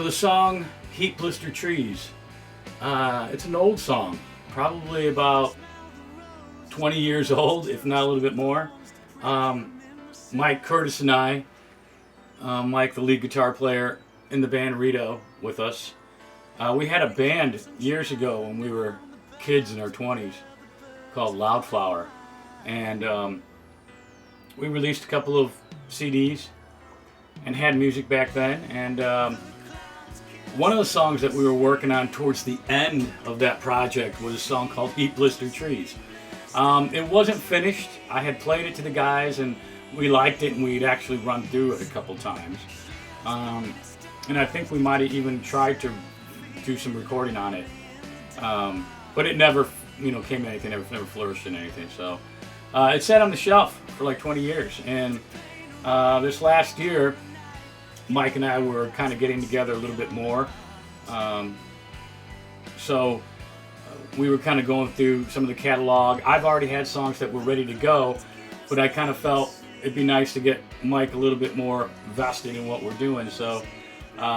So the song Heat Blistered Trees, it's an old song, probably about 20 years old, if not a little bit more. Mike Curtis and I, Mike the lead guitar player in the band Rito with us, we had a band years ago when we were kids in our 20s called Loudflower, and we released a couple of CDs and had music back then, and one of the songs that we were working on towards the end of that project was a song called Heat Blistered Trees. It wasn't finished. I had played it to the guys and we liked it, and we'd actually run through it a couple times. And I think we might have even tried to do some recording on it. But it never came to anything, never flourished in anything. So it sat on the shelf for like 20 years. And this last year, Mike and I were kind of getting together a little bit more. So we were kind of going through some of the catalog. I've already had songs that were ready to go, but I kind of felt it'd be nice to get Mike a little bit more vested in what we're doing. So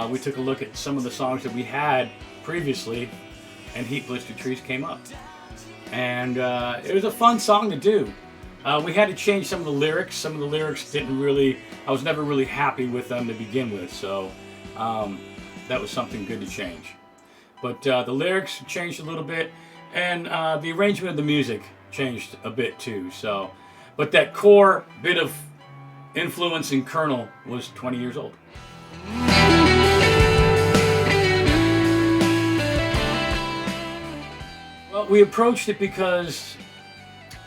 we took a look at some of the songs that we had previously, and Heat Blistered Trees came up. And it was a fun song to do. We had to change some of the lyrics. Some of the lyrics I was never really happy with them to begin with, so that was something good to change. But the lyrics changed a little bit, and the arrangement of the music changed a bit too. So, but that core bit of influence and kernel was 20 years old. Well, we approached it because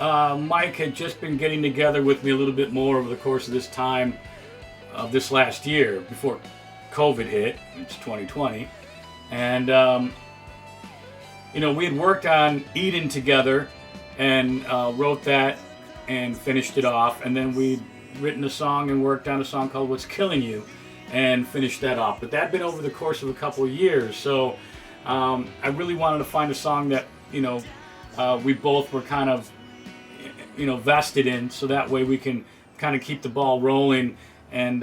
Mike had just been getting together with me a little bit more over the course of this time of this last year before COVID hit. It's 2020, and we had worked on Eden together and wrote that and finished it off, and then we'd written a song and worked on a song called What's Killing You and finished that off. But that had been over the course of a couple of years, so I really wanted to find a song that we both were kind of vested in, so that way we can kind of keep the ball rolling and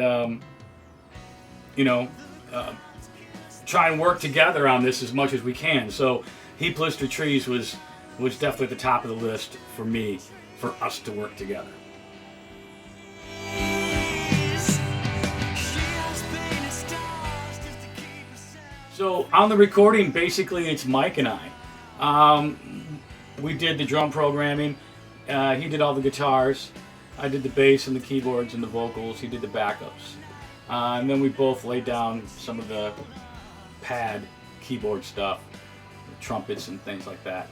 try and work together on this as much as we can. So Heat Blistered Trees was definitely at the top of the list for me, for us to work together. So on the recording, basically it's Mike and I. We did the drum programming. He did all the guitars. I did the bass and the keyboards and the vocals. He did the backups. And then we both laid down some of the pad keyboard stuff, the trumpets and things like that.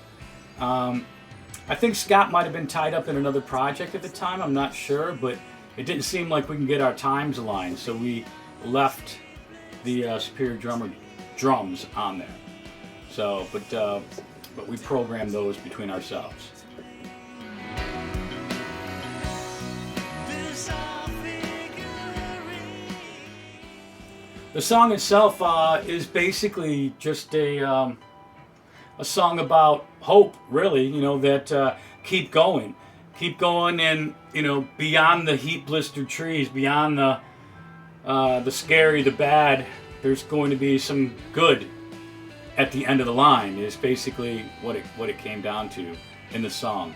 I think Scott might have been tied up in another project at the time. I'm not sure, but it didn't seem like we can get our times aligned, so we left the Superior drums on there. So, but we programmed those between ourselves. The song itself is basically just a song about hope, really. That keep going, and beyond the heat blistered trees, beyond the scary, the bad. There's going to be some good at the end of the line. Is basically what it came down to in the song.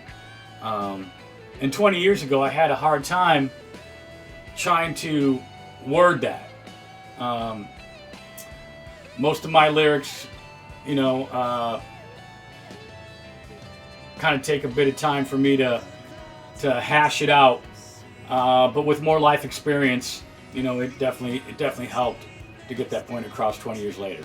And 20 years ago, I had a hard time trying to word that. Most of my lyrics, kind of take a bit of time for me to hash it out. But with more life experience, it definitely helped to get that point across 20 years later.